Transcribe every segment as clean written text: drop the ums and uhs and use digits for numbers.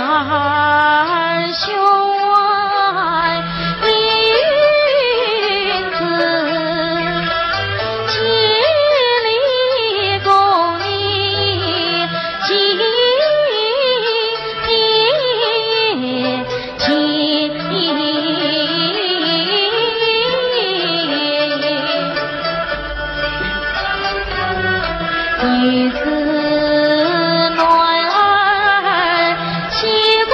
儿兄林子，千里共你几千女子暖儿西过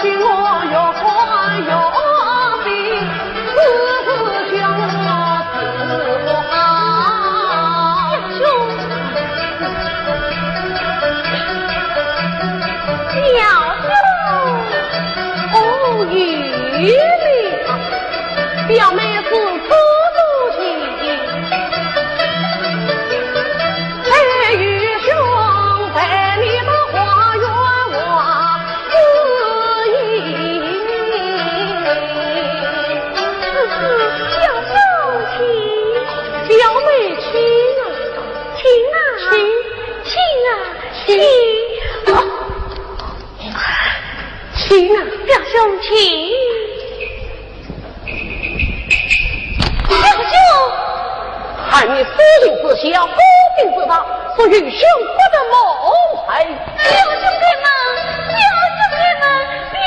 今我要还要比自将我自好兄。表兄，哦，玉了，表妹是可如情，陪玉兄陪你到花园我自饮。表兄请，表妹请请啊，表兄请。表兄，看你私情自小，高明自大，所以兄不得蒙昧。表兄开门，表兄开门，表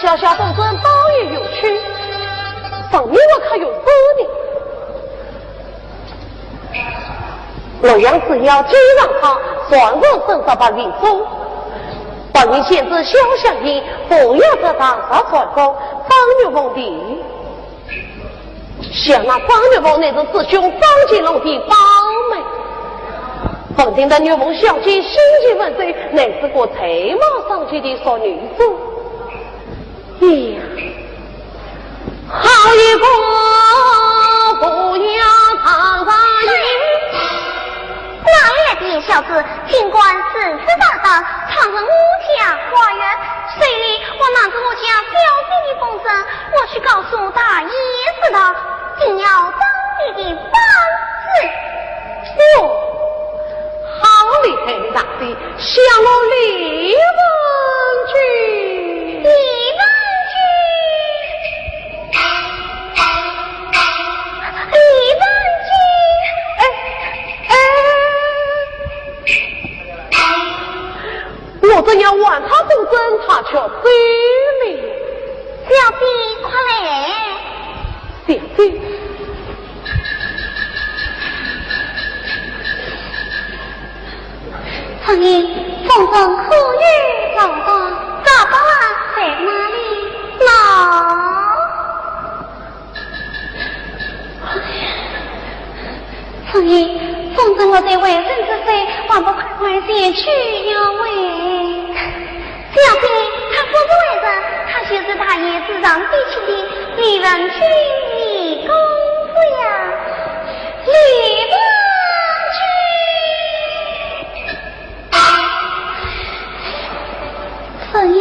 小小风筝倒也有趣，分明我可有责任。洛阳只要就让他算入38领中，本人限制小相爷不要得当杀传风方玉凤的，想那方玉凤乃是师兄张金龙的胞妹。本庭的女翁小姐心情万岁，乃是个才貌上去的少女子。呀，好一个不要堂上眼。哪里来的野小子，尽管世事大道，藏着我家花园，谁理我拿着我家小姐的风声，我去告诉大爷知道，定要当地的办事。哦，好厉害的大弟，向我李文君，李文君，李文君，我正要挽他风筝，他却追了。小弟快来！小弟，苍蝇，风筝可有找到？找到了，在哪里？苍蝇，风筝我在为人之岁，还不快快先去要喂？小弟，他不是为人，他就是大爷子上地起的李文君李公夫呀，李文君。所以，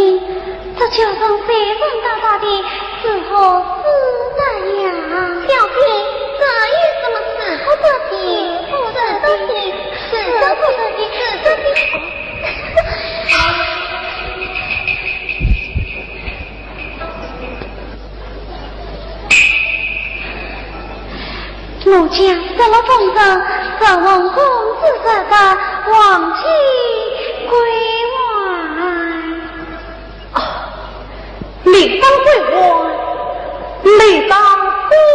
这就从随身大大的是何自然呀？小弟，这有什么使不得的？不得的，使不得的，使得的。奴家什么风筝，这王公子舍的忘记归还。啊，理当归我，理当归我。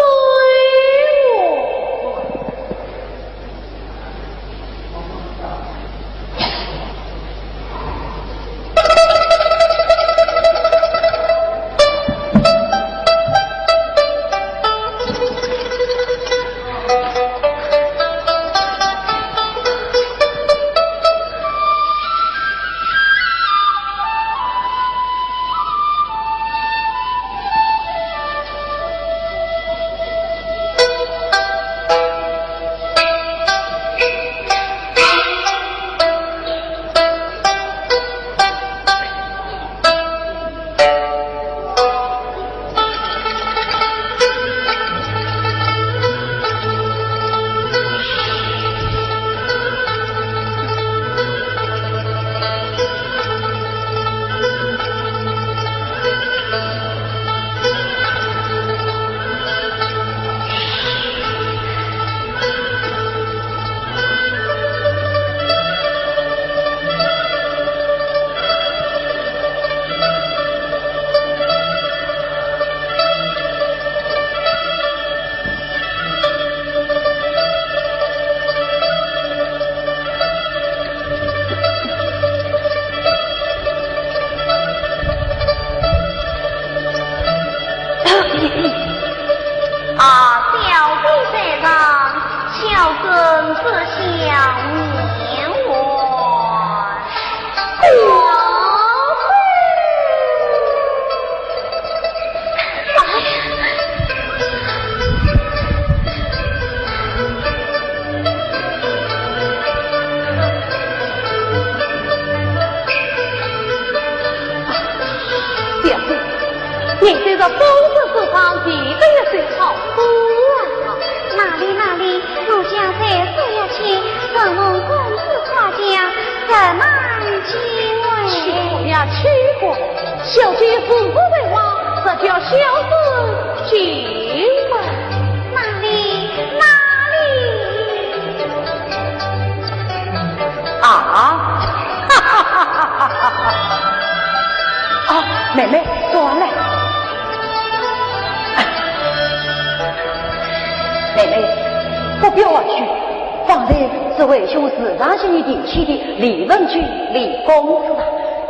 你这个疯子之上，一个也是好多啊！哪里，奴家在四月前，等我公子夸奖，怎难几位？去过呀，去过，小姐是不为王，这叫小子进门。哪里？啊！哈哈哈哈哈哈！啊，妹妹，端来。要去。方才这位兄时常向你提起的李文君、李公子，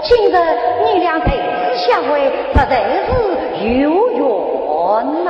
今日你俩在此相会，实在是有缘呐。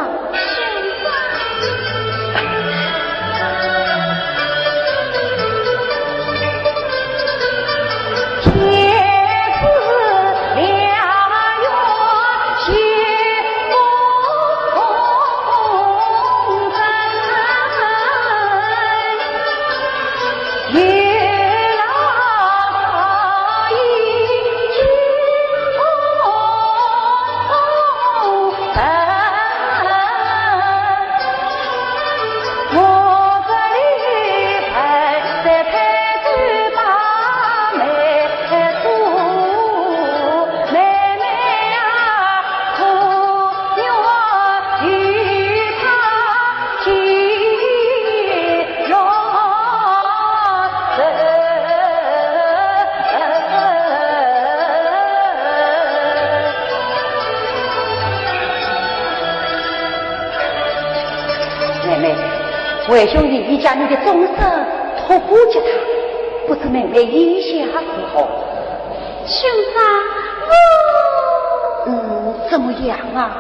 为兄弟已将你的终身托付给他，不知妹妹意下是何？兄长，怎么样啊？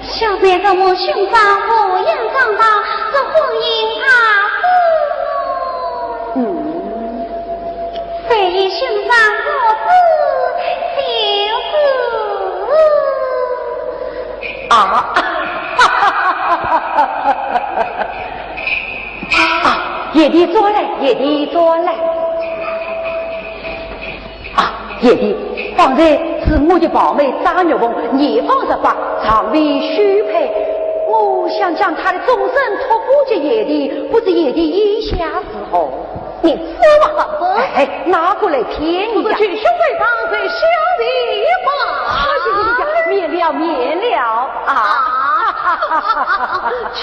小妹和我兄长无言长大，这婚姻非以兄长所知，啊！野弟坐来，野弟坐来。野弟，方才是我的宝妹张玉凤年方18，常为许配。我想将她的终身托付给野弟，不知野弟意下是何？你说话不？拿过来骗你呀！去兄妹堂在小弟吧。免了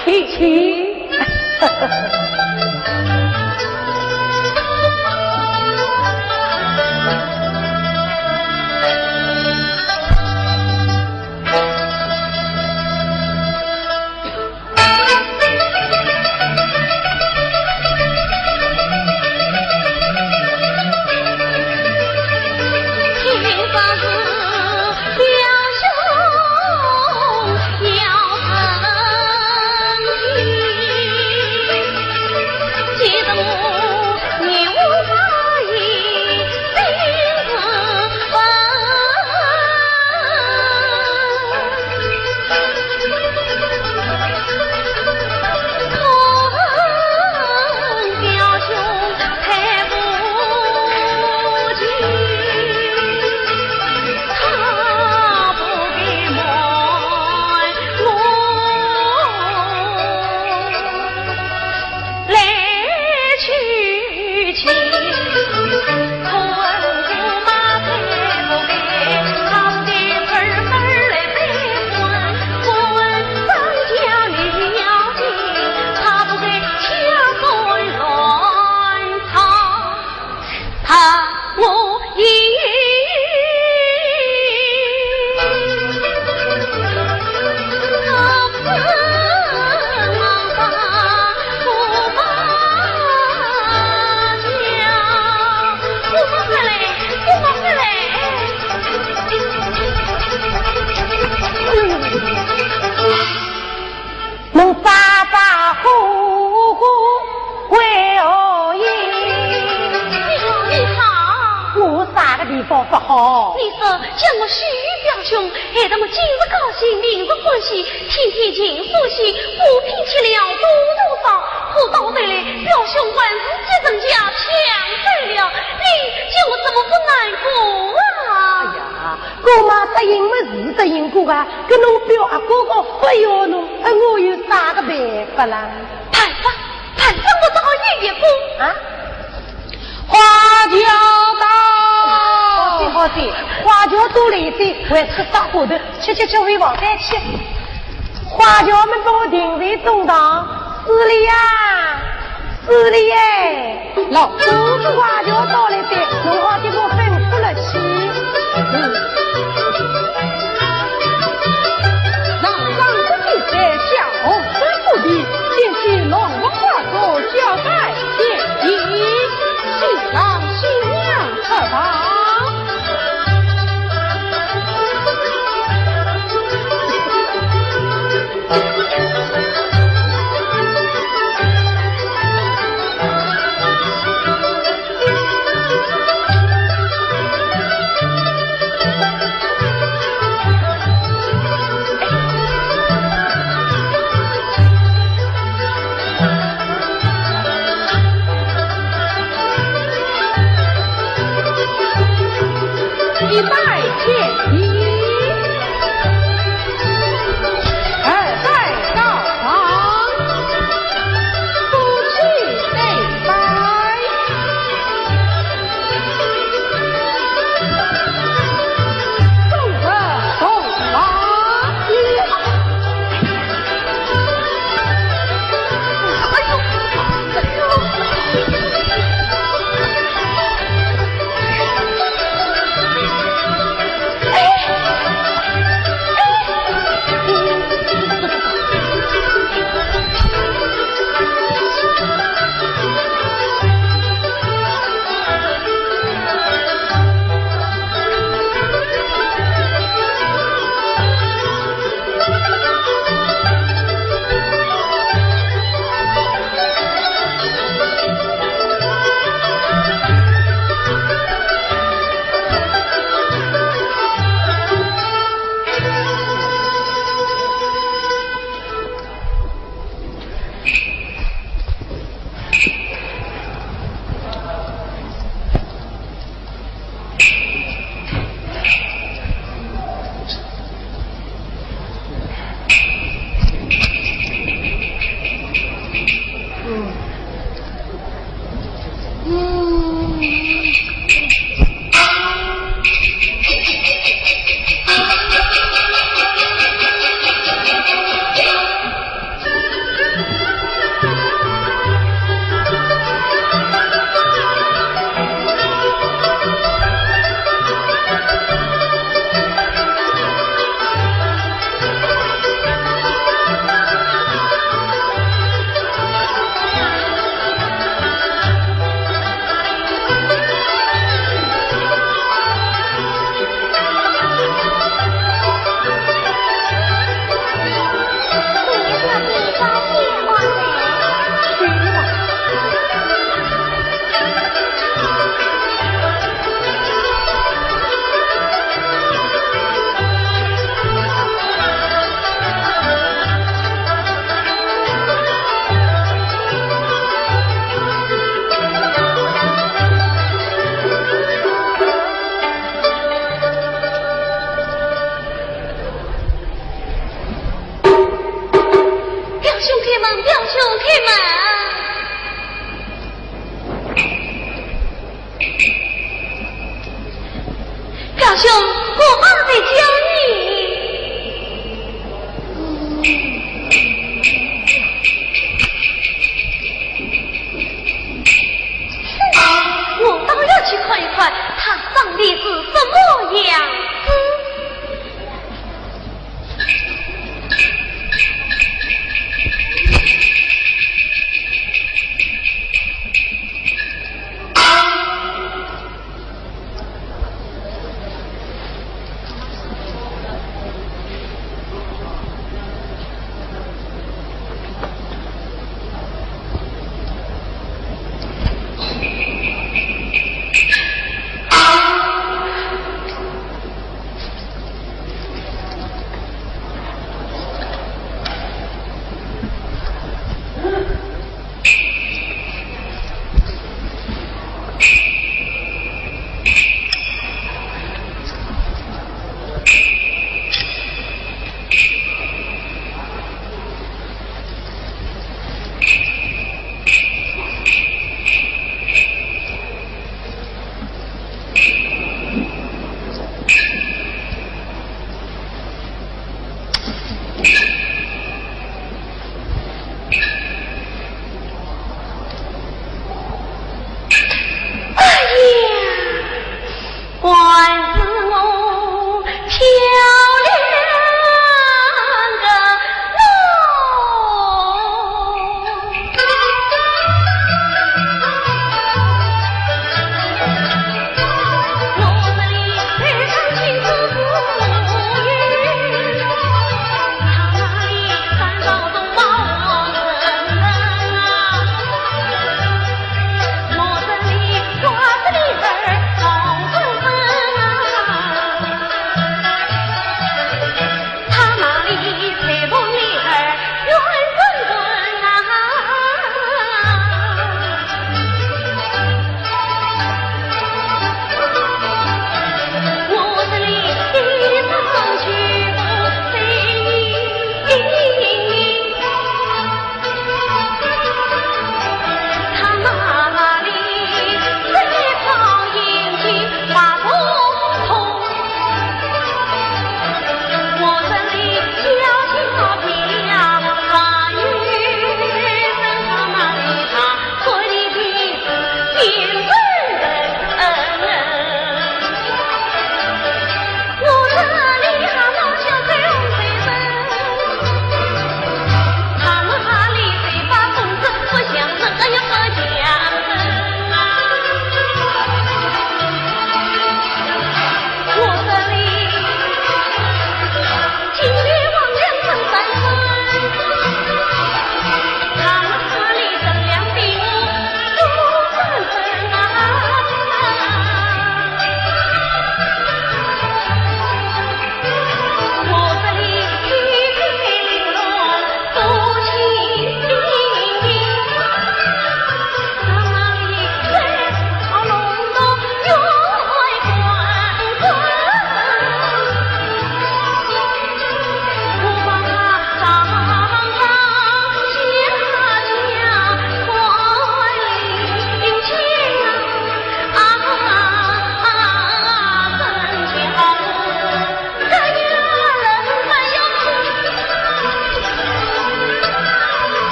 去。不好。你说将我许表兄，害得我今日高兴，明日欢喜，天天尽欢喜，不拼起了多少，可到头来表兄还是接人家抢走了，你叫我怎么不难过啊？哎呀，哥妈答应我是答应过啊，跟侬表阿哥哥非要侬，我有啥个办法啦？盼望我找爷爷公啊！花轿到，好的，花轿多来些，还吃啥火头？吃回房间去。花轿们帮我停在中堂，是哩呀，是哩耶。老叔，花轿到来些，侬好给我吩咐了去。上上不比在下红山不比，先去龙王花中。一拜前庭，二拜告房，夫妻内拜。众人同来。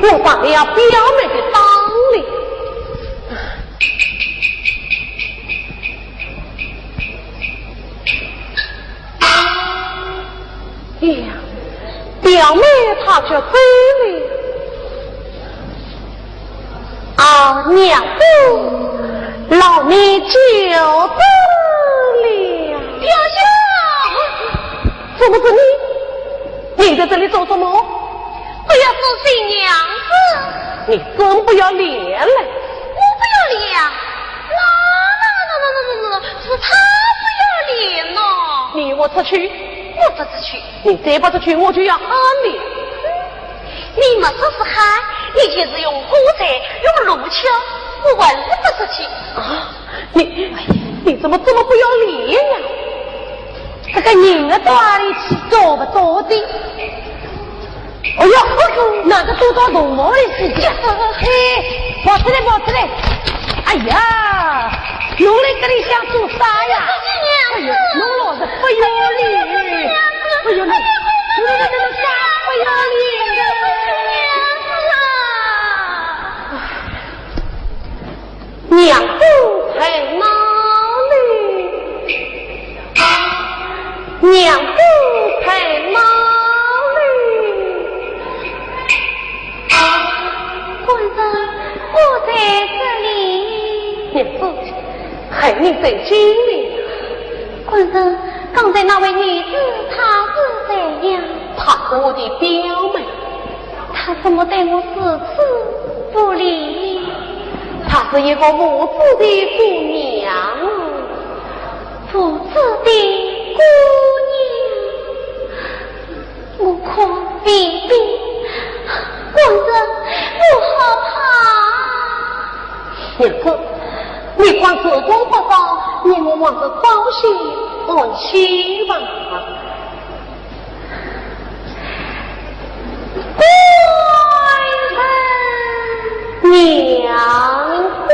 我放了表妹的当里。呀，表妹她却走了。啊，娘子，老妹就走了。表兄，怎么是你？你在这里做什么？我要做新娘子。你真不要脸嘞！我不要脸，是他不要脸呢。你我出去，我不出去。你再不出去，我就要喊你。你没说是喊，你就是用火柴，用路枪，我还是不出去。啊，你怎么这么不要脸呀？这个人的哪里去做不做的？哎呀，哪个都到动物的世界？嘿，跑出来，跑出来！哎呀，侬来这里想做啥呀？哎呀，侬老是不要脸！哎呦，你啥不要脸的？娘子在哪里？娘子在哪里？官人，我在这里。娘子，害你在这里。官人，刚才那位女子她是怎样？她是我的表妹。她怎么对我视之不理？她是一个无知的姑娘，无知的姑娘，我可避避。官人，我好怕。娘子，你看时光不早，你我望着早些安息吧。官人，娘子。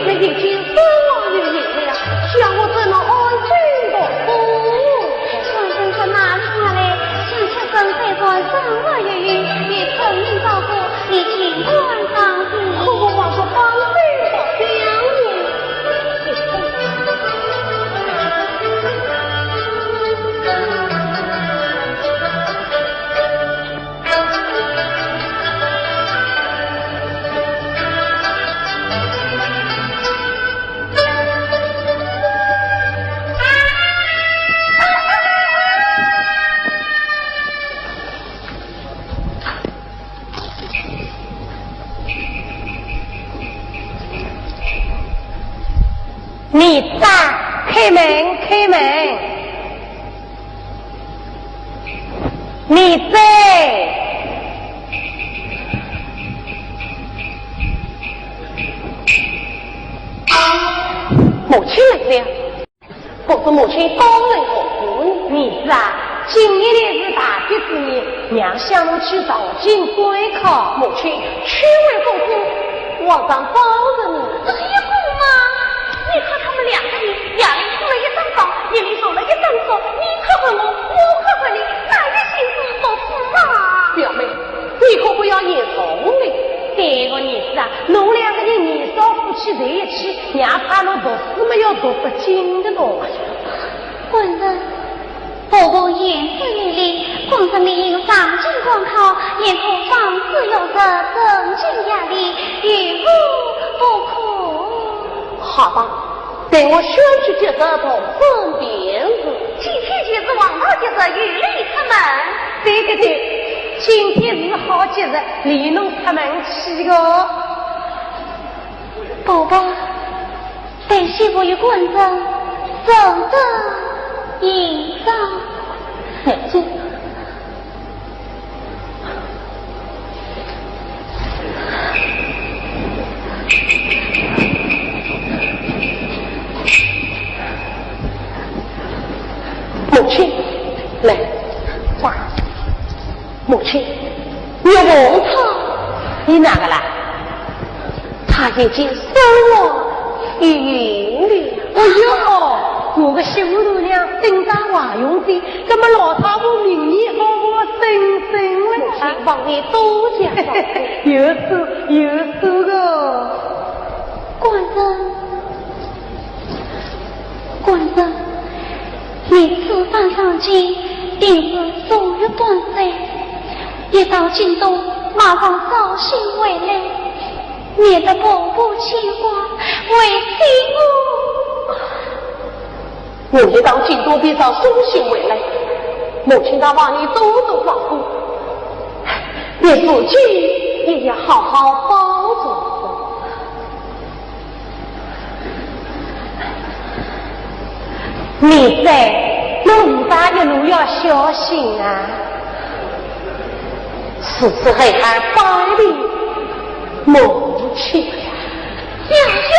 日已经身亡于人了，想我怎么安心过官人在哪里来？想吃生菜官生我于与村民照顾，你尽管放心。可我望着帮谁到乡里？你在开门，开门！你在？母亲来了，不是母亲高人何故？你是啊，今年的是大吉之年，娘想我去上京归考，母亲去为公主，皇上保着你。这是一公吗？你看他们两个人，衙里出了一张床，夜里走了一张桌，你可恨我，我可恨你，哪有心思做事嘛？表妹，你可不要言重了。这个儿子啊，侬两个人年少夫妻在一起，娘怕侬读书没有读不进的咯。官人，婆婆言之有理，皇上命令上京官考，眼可防止有着正经压力，与我不可。好吧，等我宣去接着同分便是。今天就是王老接着与你出门。对对对，今天是好节日，离侬出门去个。宝宝，待媳妇与官人走得一张。母亲，来，哇！母亲，你要问他，你哪个啦？他已经生我于云里。哎呦，我个媳妇头娘顶上华用的，怎么老太婆明年好我生生问题，帮你多加照顾。有数个。官人，你此番上京，定是数月短暂，一到京都，马上早些回来，免得婆婆牵挂，为妻我一到京都必上送信回来，母亲她望你多多照顾，你父亲也要好好保重。你在路上一路要小心啊！此次黑还百里母亲呀，小兄。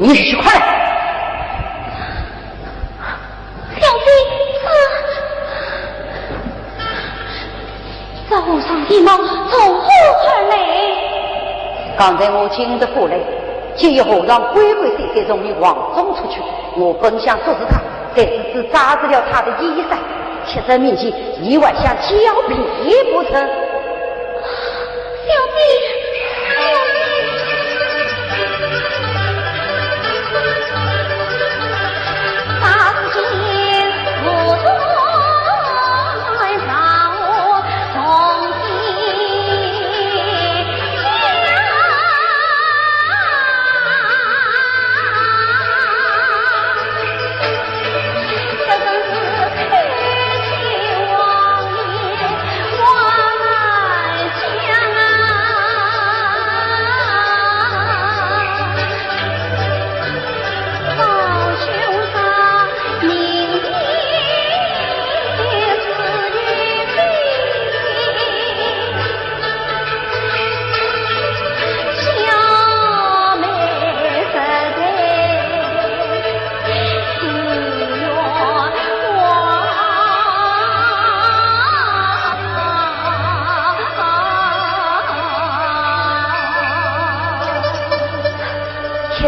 你许快来！小弟，这和尚的猫从何而来？刚才我亲自过来，见有和尚鬼鬼祟祟从你往中出去，我本想阻止他，但是只扎着了他的衣衫，贴在面前，意外想狡辩不成。小弟。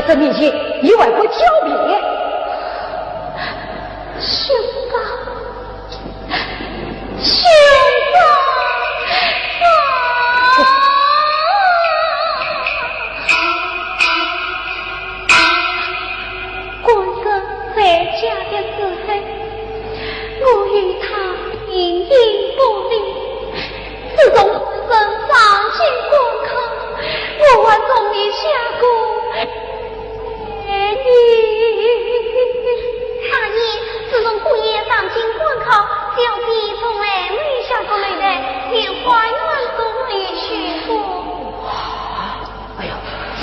在面前，你外国狡辩，兄长，兄长，官哥在家的时候，我与他一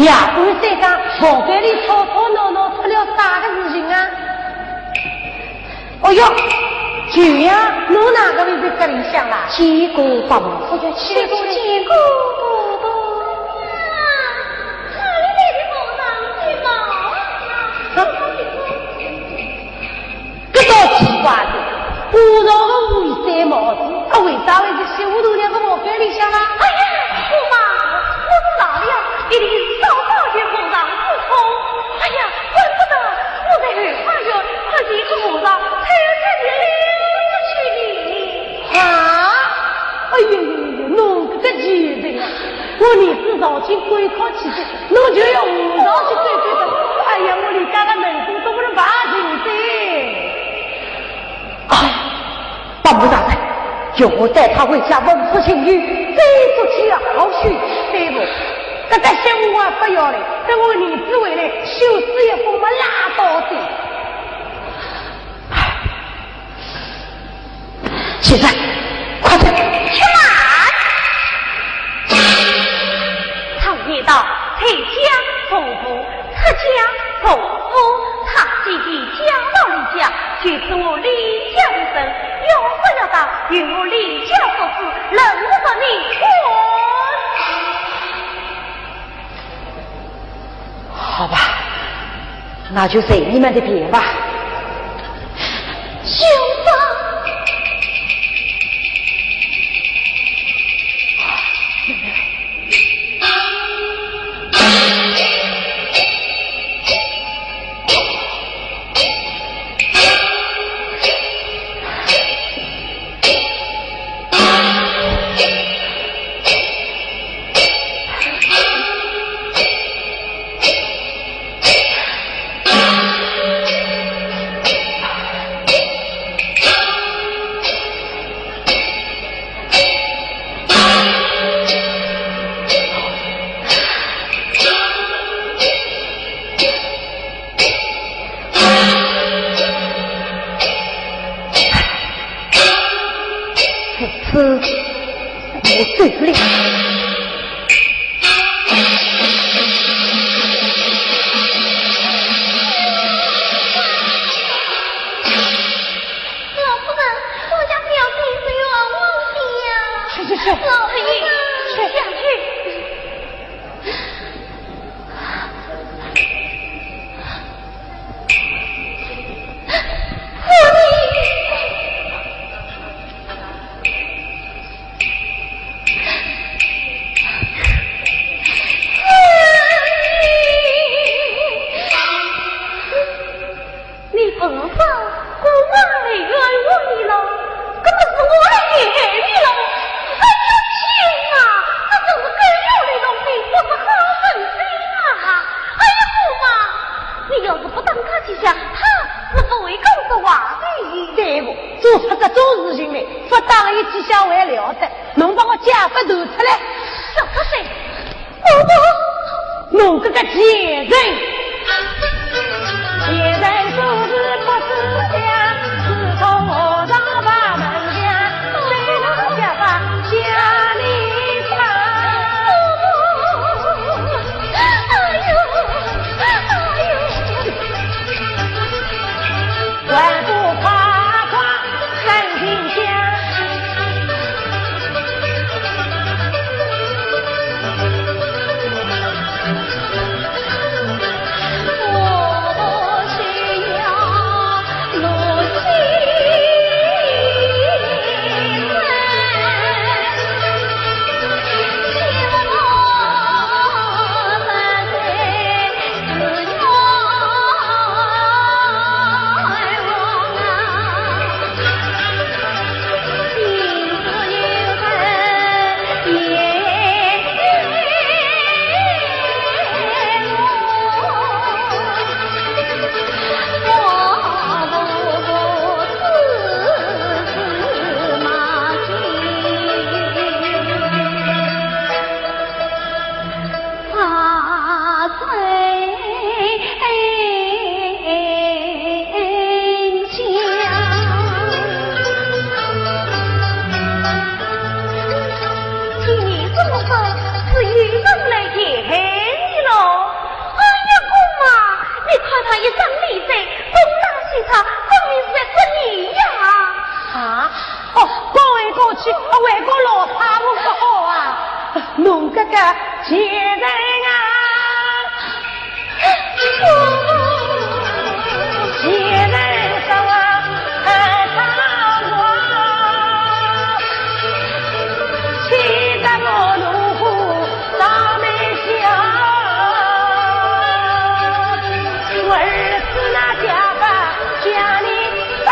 呀，不是这个房间里吵吵闹闹出了啥个事情啊？哦哟，就呀，侬哪个位置隔里向啦？七姑八母，我叫七姑七姑。这倒奇怪的，我绕个乌三毛子，他为啥会去洗糊涂两个房间里向啦？哎呀，姑妈，我是老了，一定是早早去和尚不通。哎呀，怪不得我在后花园看见一个和尚才溜出去哩。啊！哎呦呦呦，侬这个贱人啊！我年纪上进归靠起去，侬就要我上去追追的。哎呀，我连家个门都都不能爬进去。哎呀，八木大人，叫我带他回家问出情侣，再出去好许对不？这个小娃不要嘞，等我儿子回来，修饰一封嘛拉倒的。现在，快点！去哪？常言道，退家从夫，出家从夫。他既地家道离家，却是我离家无声。要不要当，与我离家所致，轮不得你滚！好吧，那就随你们的便吧。兄长。我心去，外国老太婆不好啊！侬这个贱人啊！贱人说啊，看我，气得我怒火上眉笑，我儿子那家吧家里大。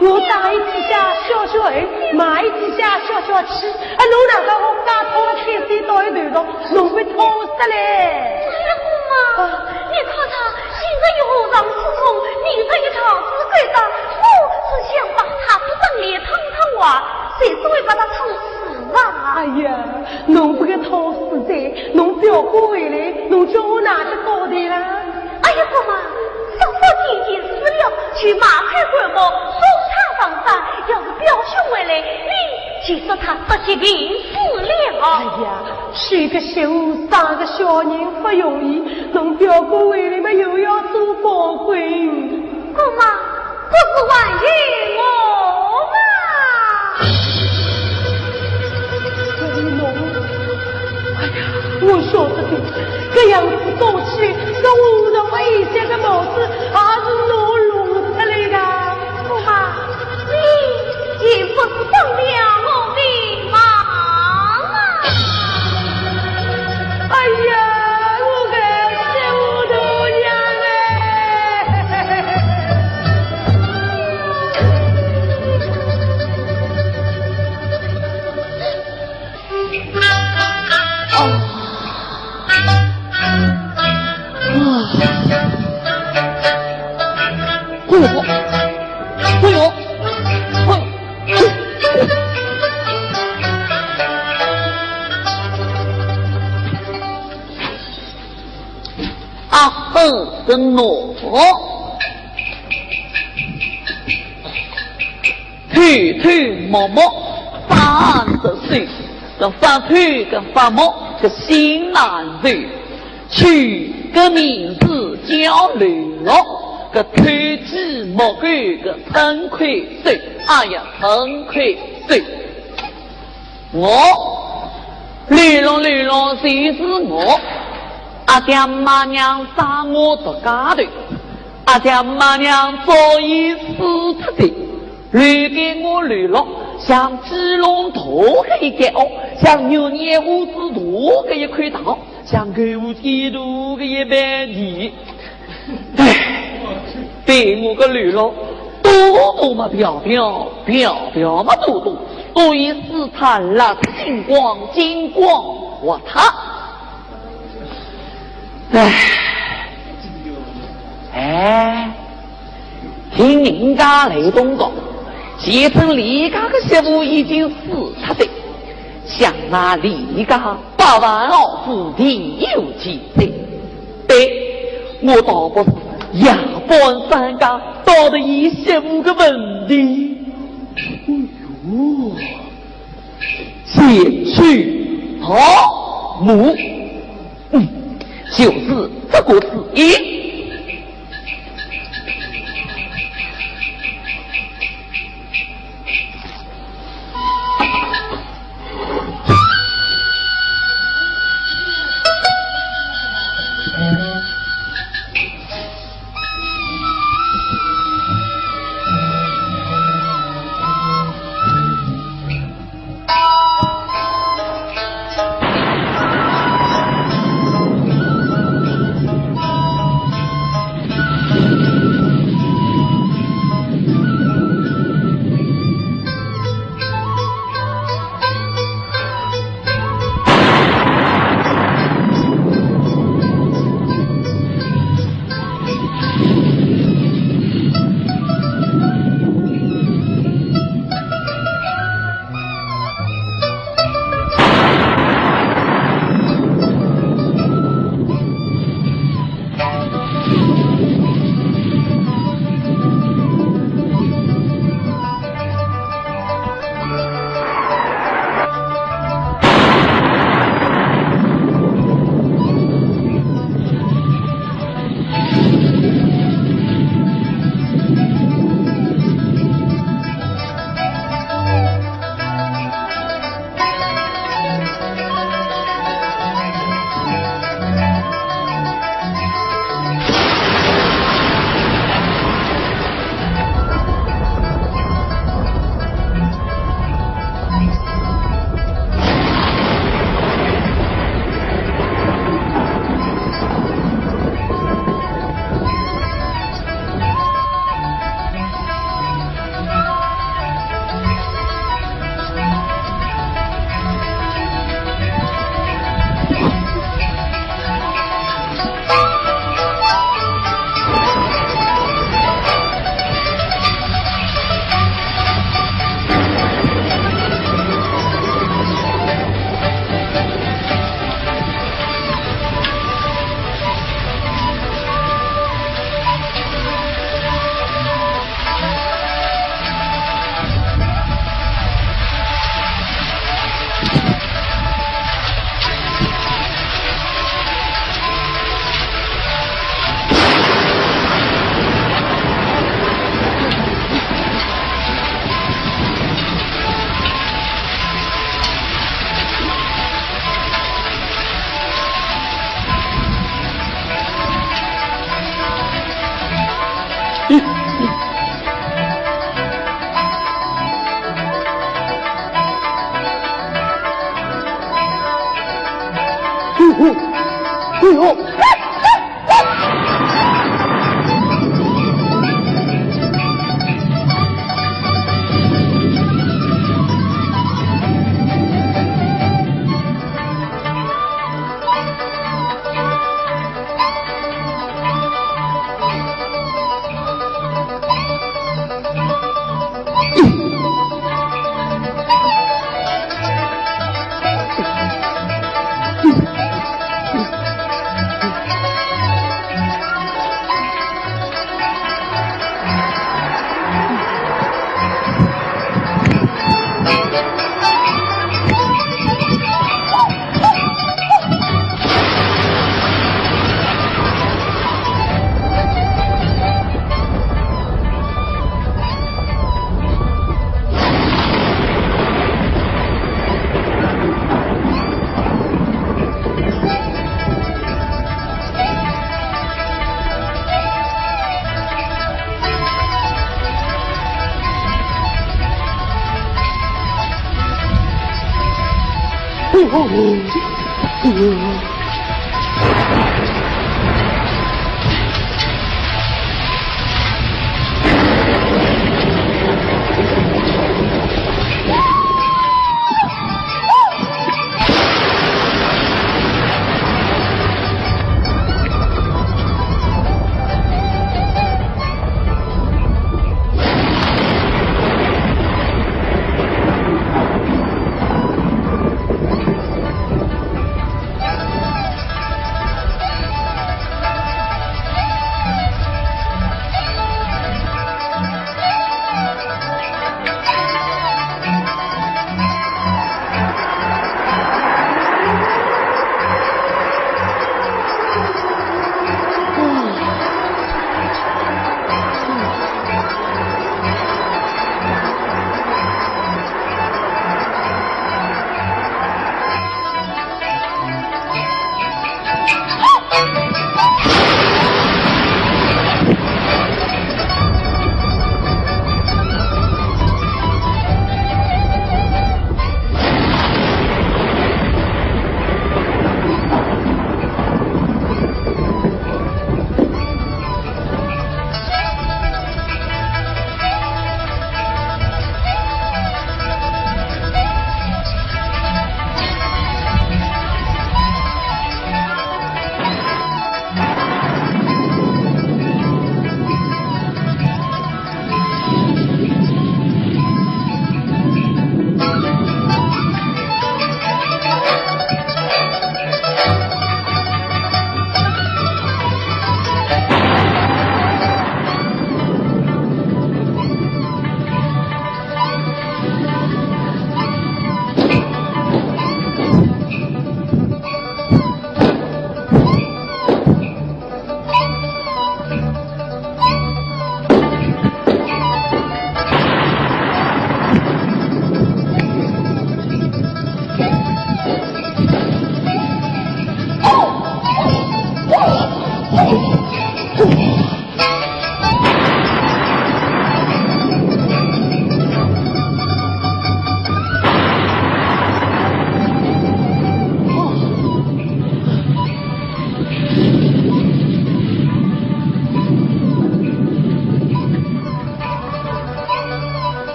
我打一几下小小儿，骂一几下小小气，侬哪个我家头开水到一头上，侬会痛死嘞！哎呀，姑妈，你看他现在有上刺痛，你这一场子鬼的，我是想把他不当脸烫烫哇，谁是会把他烫死啊？哎呀，侬不给烫死的，侬表哥回来，侬叫我哪去搞的啦？哎呀，姑妈。嫂嫂姐姐死了，去马开棺木，送他上山。要是表兄回来，你就说他得疾病死了。哎呀，生个媳妇，生个小人不容易，侬表哥回来嘛又要做包婚。姑妈，不是万幸我吗？哎呀，我晓得的，这样子搞起来，这屋上危险的帽子还是我弄出来的。姑妈，你也不是帮了我的忙啊！哎呀，我个媳妇头娘的挪，腿腿毛毛30岁，这发腿跟发毛个新男人，取个名字叫刘老，个腿肌毛骨个陈奎岁，哎呀陈奎岁，我刘老谁是我？阿爹妈娘生我的家头，阿爹妈娘早已死脱的，留给我刘老像鸡笼大的一间屋，像牛年屋子大的一块地，像狗屋子大的一般地。唉，对我个刘老多嘛表嘛多，所以是他那金光我他。哎，听人家来东讲，先生李家的媳妇已经死他的，像那李家8万奥府定有几岁？对，我倒不是亚半三家到的一媳妇的问题。哟，先去好母，就是这个字音。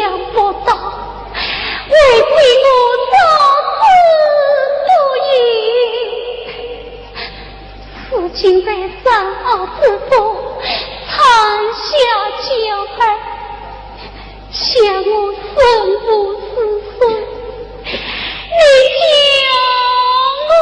想不到，为替我早知不义，如今在山坳之中产下娇儿，想我生不死生，你救我！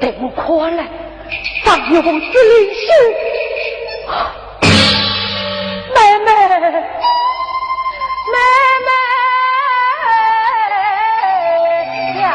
等我过来，当有王子领袖。妹妹，妹妹呀！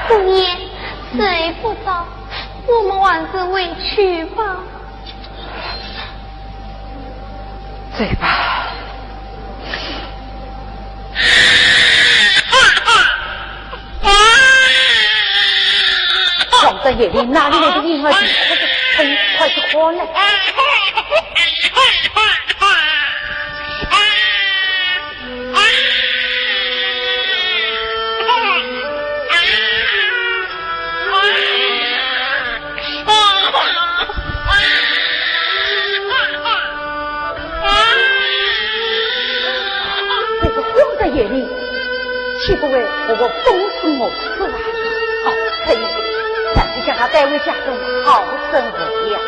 姑爷，睡不着，我们晚自回去吧。对吧？黄在夜里哪里来的婴儿？快去喝来！夜里岂不为我风声我死啊？好，可以，暂时将他带回家中，好生抚养。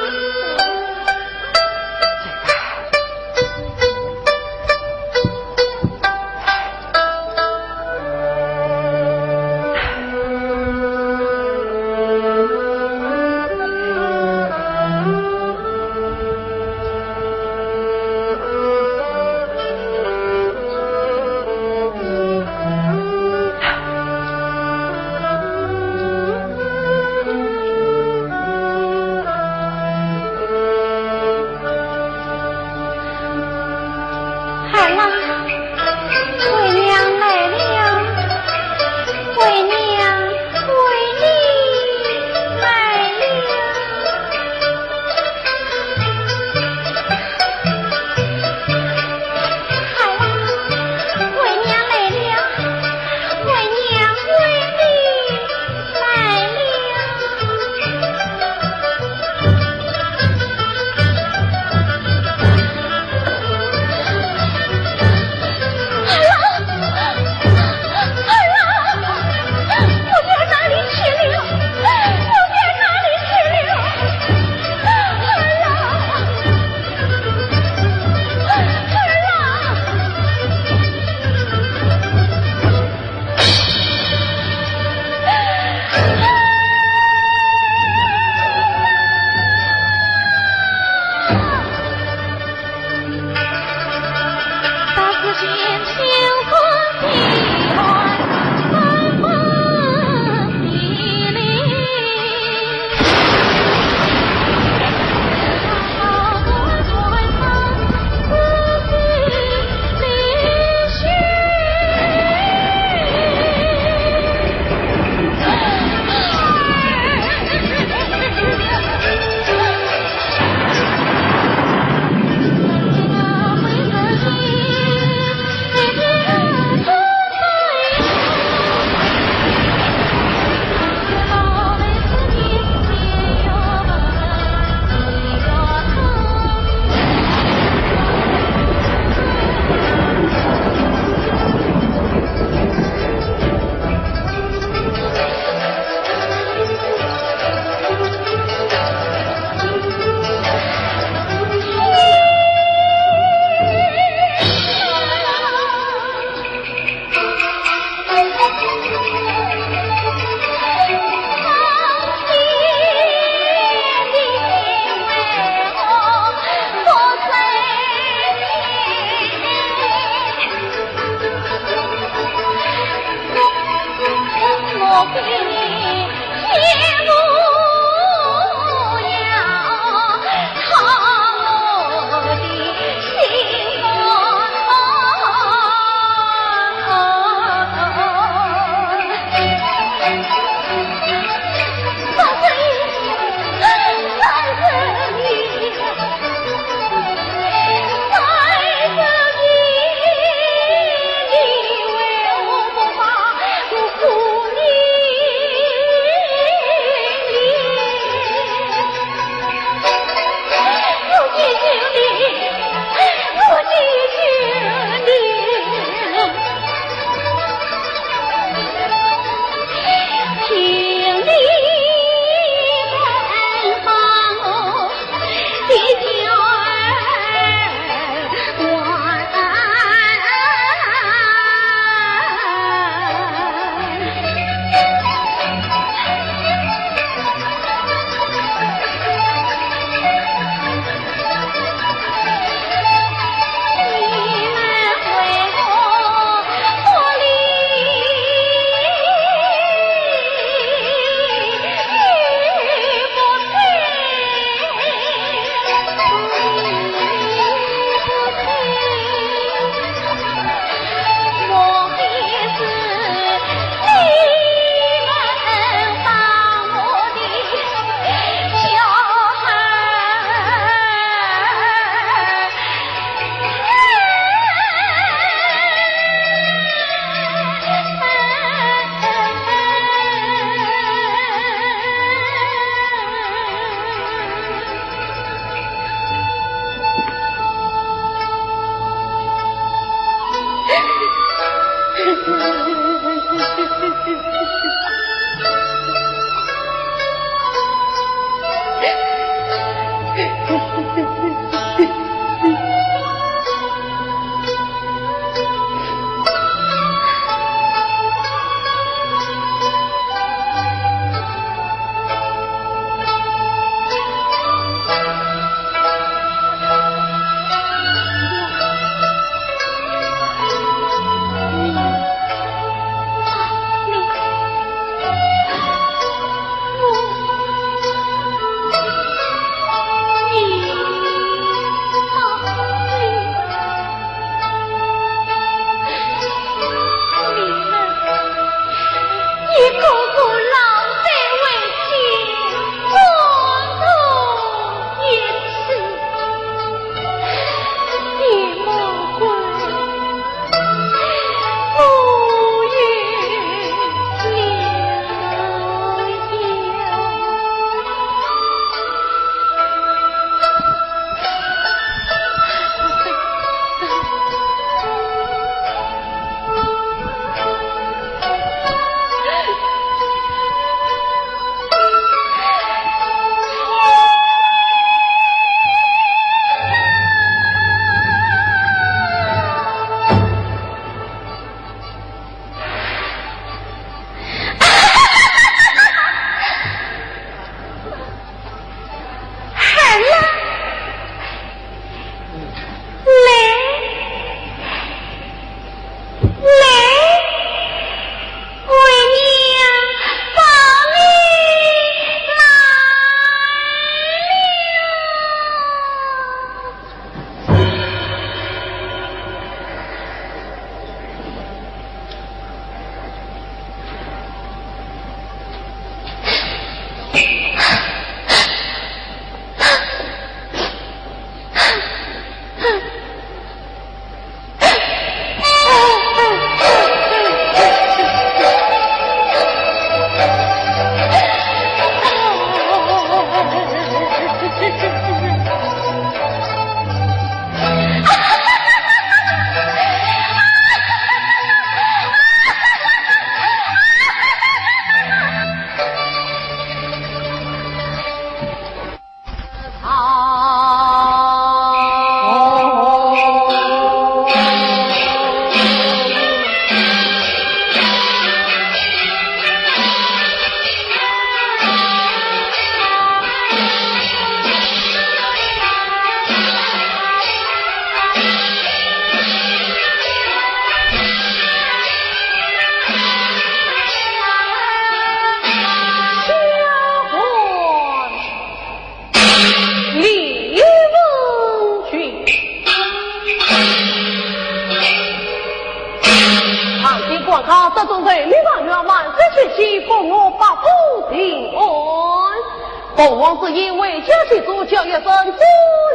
凤凰是因为家去做教育生作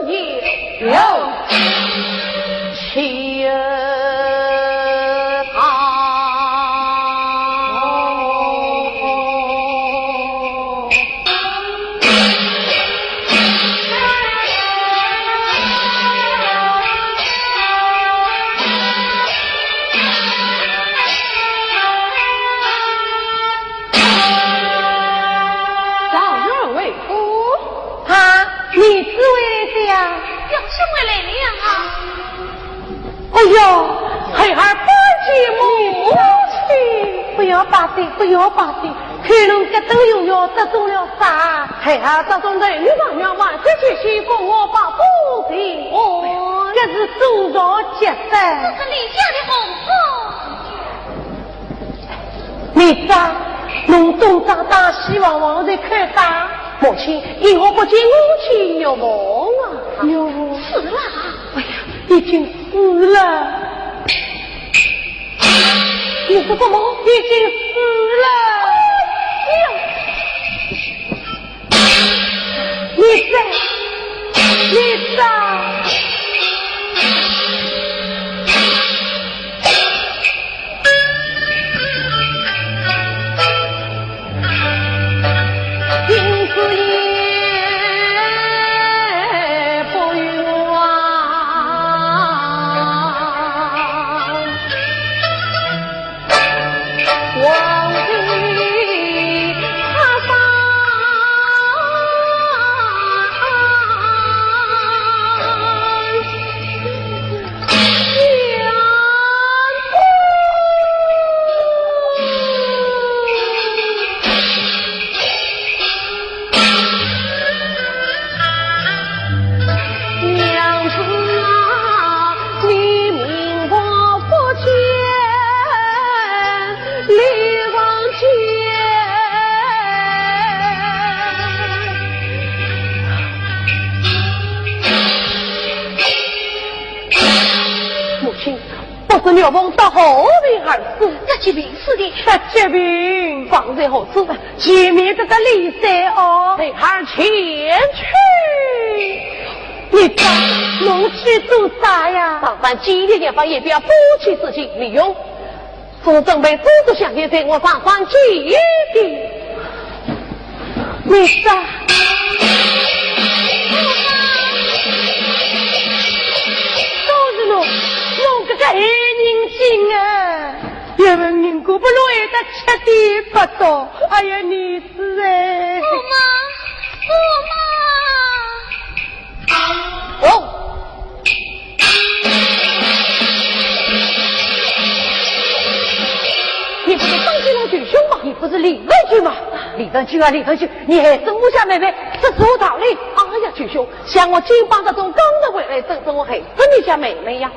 业有其哎呦，孩儿不寂母亲，不要把的，不要把的，看侬这都有要得中了啥？孩儿得中的女王娘万这些媳妇我把不平安，这是祖上结婚，这是李家的红婚。妹子，侬东长大西望望的看大，母亲因何不见母亲有梦啊？有死了！哎呀，已经死了。你说什么？已经死了。你在，你在。刘凤到后面而死，这疾病死的，这疾病放在何处？前面这个李三哦，陪孩前去。你讲侬去做啥呀？当番今天也把一表夫妻之情利用，我准备组织相约在我上山接的。你说。这个黑人精啊，因为人过不落得吃的不多。哎呀，你是哎，哦，你不是当起了举兄吗？你不是李文俊吗？李文俊啊，李文俊，你还是我家妹妹，这是我道理。哎呀，举兄，像我金帮这种刚的回来，正我还是你家妹妹呀。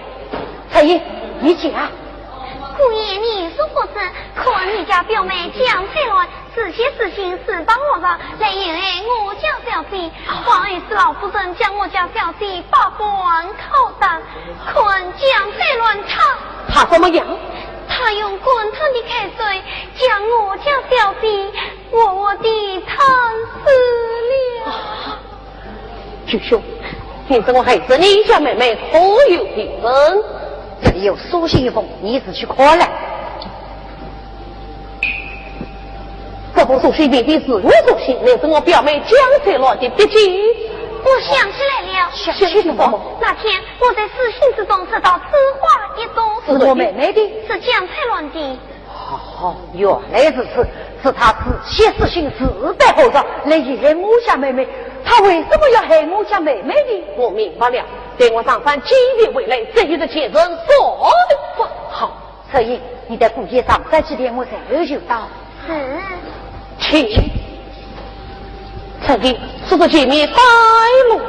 太医，你讲。姑爷，你说不是？可你家表妹江翠兰自些事情是帮我的，来引爱我家小姐。不好意思，老夫人将我家小姐把关扣打，困江翠兰他怎么样？他用滚烫的开水将我家小姐我的烫死了。举兄，听说我还是你家妹妹可有的人。这里有书信一封，你只去看来。这封书信明明是我书信，那是我表妹江翠兰的笔记。我想起来了，想起什么？那天我在私信之中收到此话一读，是我妹妹的，是江翠兰的。哦，原来如此，是他自写私信自带后着来引来我家妹妹，他为什么要害我家妹妹的？我明白了，待我上山几日回来，这一的前程说的好。所以你在顾街上再几天，我才会就到。是，请陈弟说说前面带路。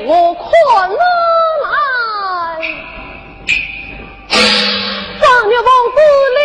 我看了来，张牛公子领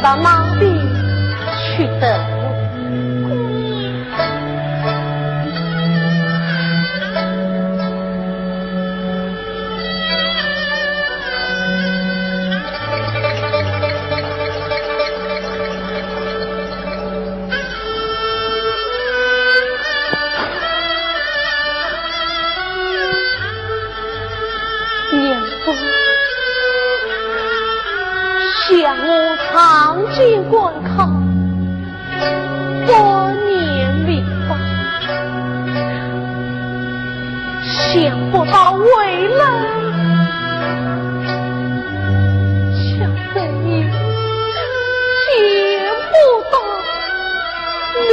到哪里去等？向我常见观看，多年未发，想不到未来，想得你见不到你。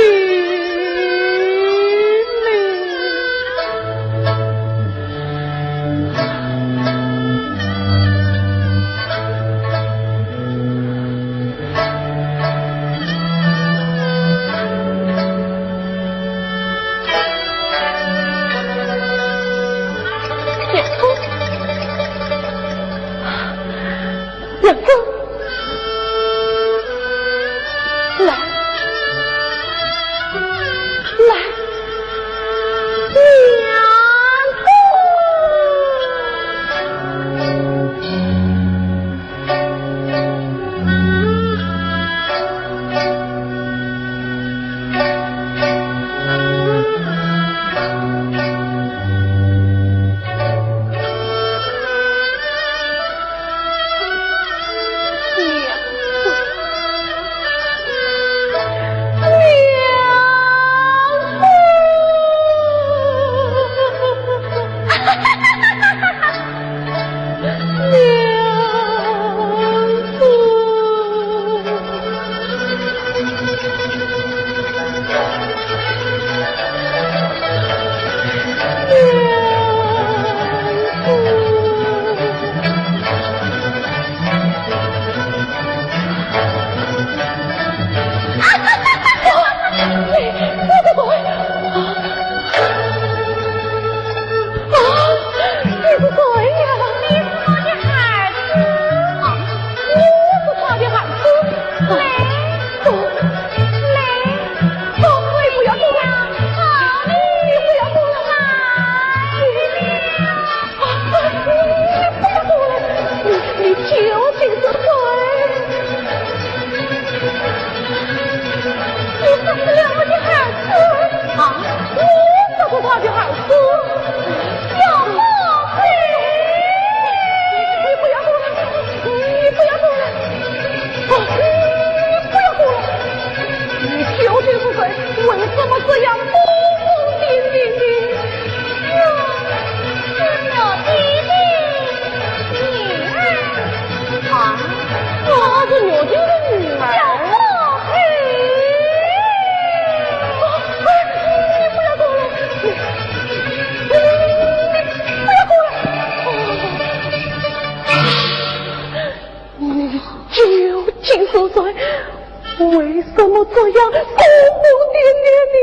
为什么这样疯疯癫癫的？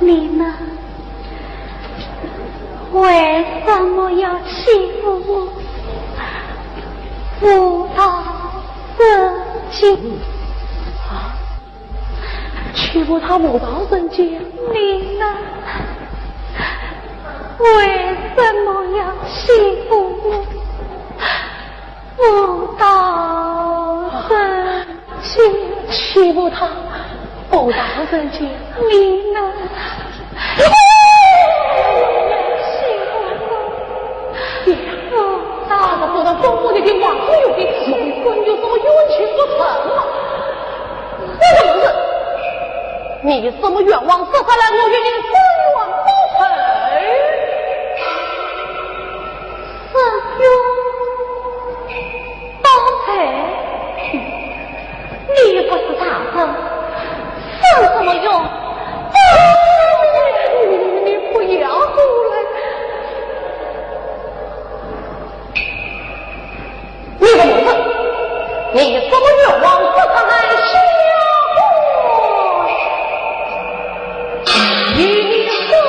你呢？为什么要欺负我？不道人情啊！欺负他不道人情，你呢？为什么要欺负我？不道人情，欺负他不道人情，你呢？他这说疯疯的跟王子有的，你根有什么冤情不成吗？我问你什么愿望说出来，我与你分冤不成？是冤不成？你不是大圣，生什么用？你不要过来！你个母子，你什么愿望不才下我？你什么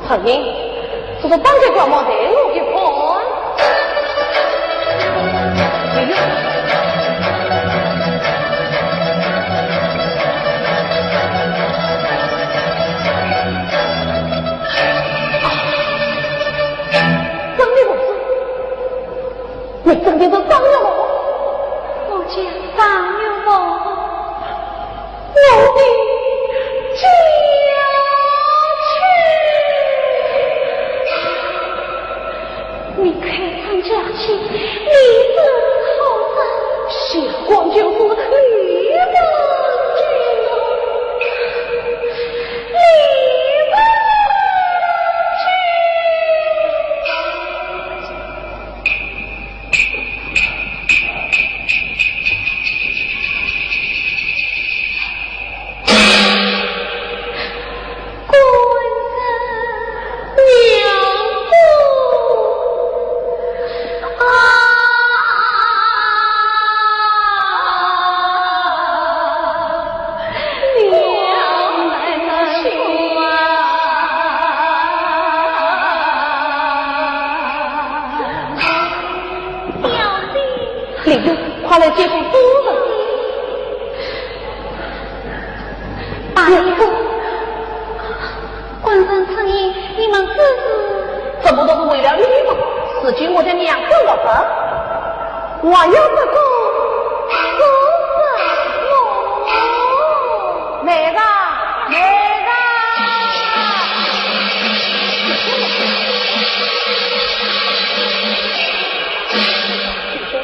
承认，这是当家官帽对我的款。你真的是张有我，我叫张有我，我的家去。你开场假期，你真好生，下官就是李文君啊，李文快来接受夫人！大爷，官人承认你们这是怎么都是为了你嘛？如今我的娘子我的，我要这个哪个？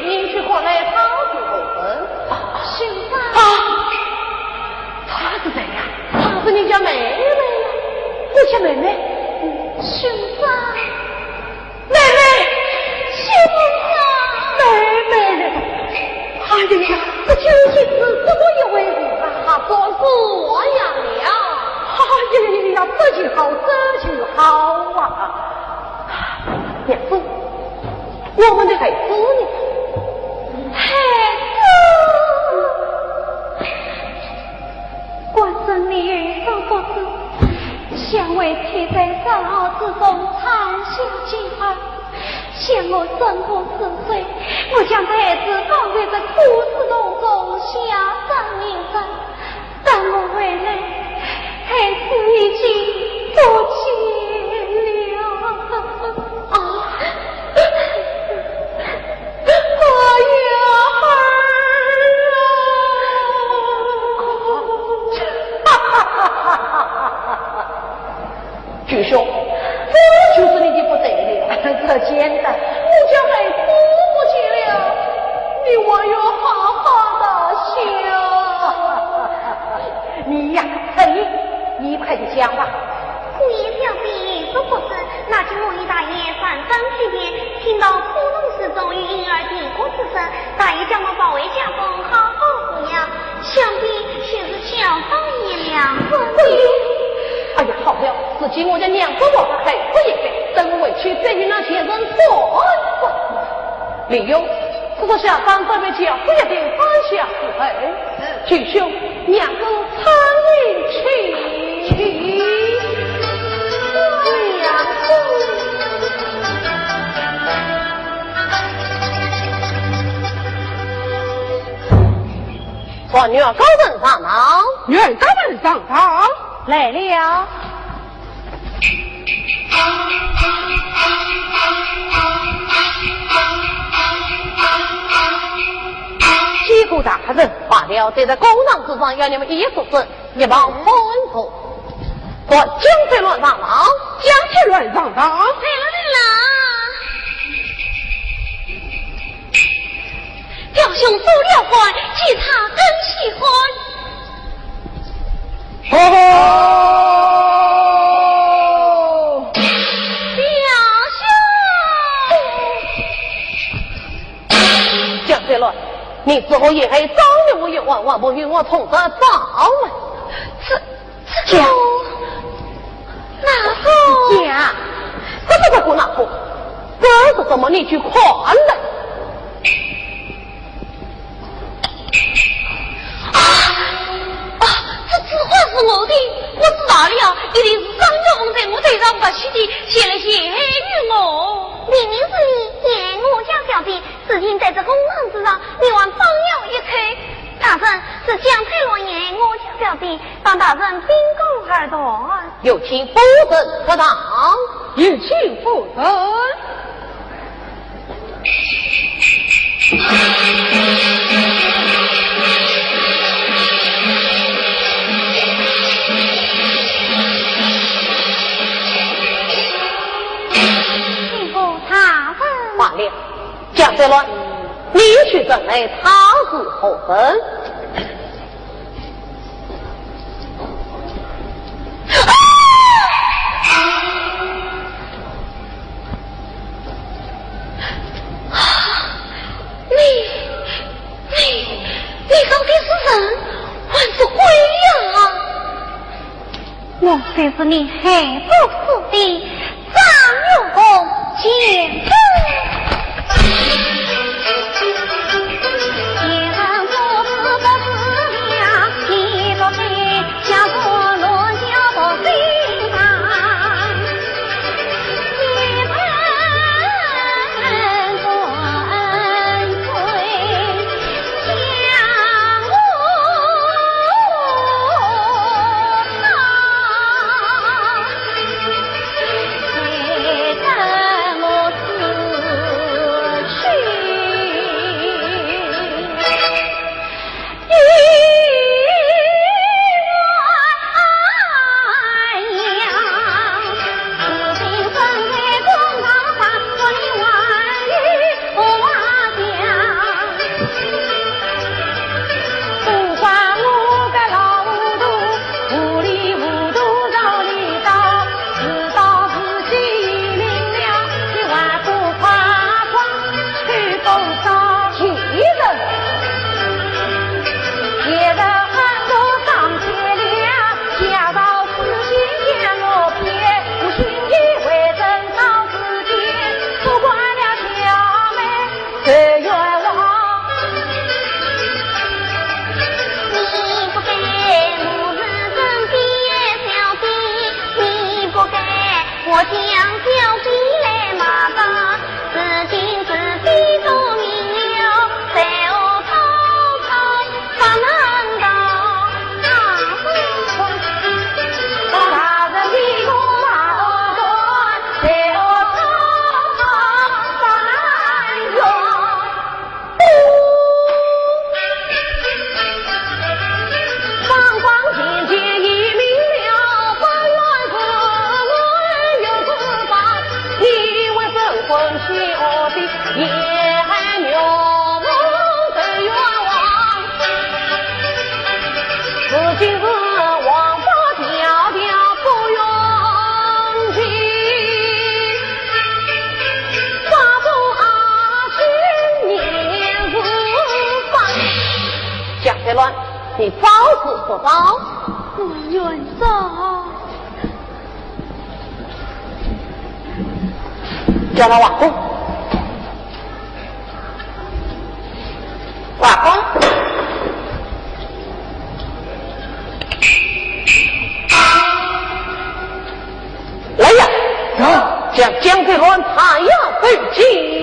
你去过来他是后生兄长他是谁呀？他是你家妹妹呀？你家妹妹？兄长，妹妹，兄长，妹妹，哎呀，这究竟是怎么一回事啊？他说是我养了，哎呀，这就好，这就好啊！娘子，我们的孩子呢？孩子，官人你与生不知，相为贴在山坳之中长相结合，嫌我生不死岁，我将孩子放在这苦事洞中下葬命生，等我回来，孩子已经不见了。巨兄，这就是你的不得了，这简单，我将孩子不见了，你我要好好的想。你呀，你快点讲吧。姑爷表弟说不是，那天我与大爷三更去边，听到窟窿室中与婴儿嘀咕之声，大爷将我保为家中，好好抚养，想必却是小方爷娘子。哎呀，好了，自己我家娘子我的孩子也给，等我回去再与那前人说。李勇，这是下班这边讲不一定放下是非。巨兄，娘子参与去。娘子，说女儿高人上堂，女儿高人上堂来了。几个大人罢了，在这公堂之上要你们一说声，一帮吩咐。说江翠乱上堂，江翠乱上堂，来了。表兄受了欢，其他更喜欢。表兄，江翠乱，你之后也还张了我一万不与我从这找来。这个哪个家？这个哪个？这是什么？你去看来。这字画是我的，我知道了，一定是张家翁在在我头上把喜的写了言语我。明明是你言我家小弟，只听在这公堂之上，你往方要一吹。大人是姜太罗言我家小弟，帮大人秉公而断。有请夫人可当，有请夫人。请夫大人。罢了，蒋在乱，你去诊内，他是何人？你到底是人还是鬼呀？莫非是你害不死的张有功奸夫？你早死不早？我愿走。叫他瓦工，瓦工，来呀！将江飞乱太阳飞进。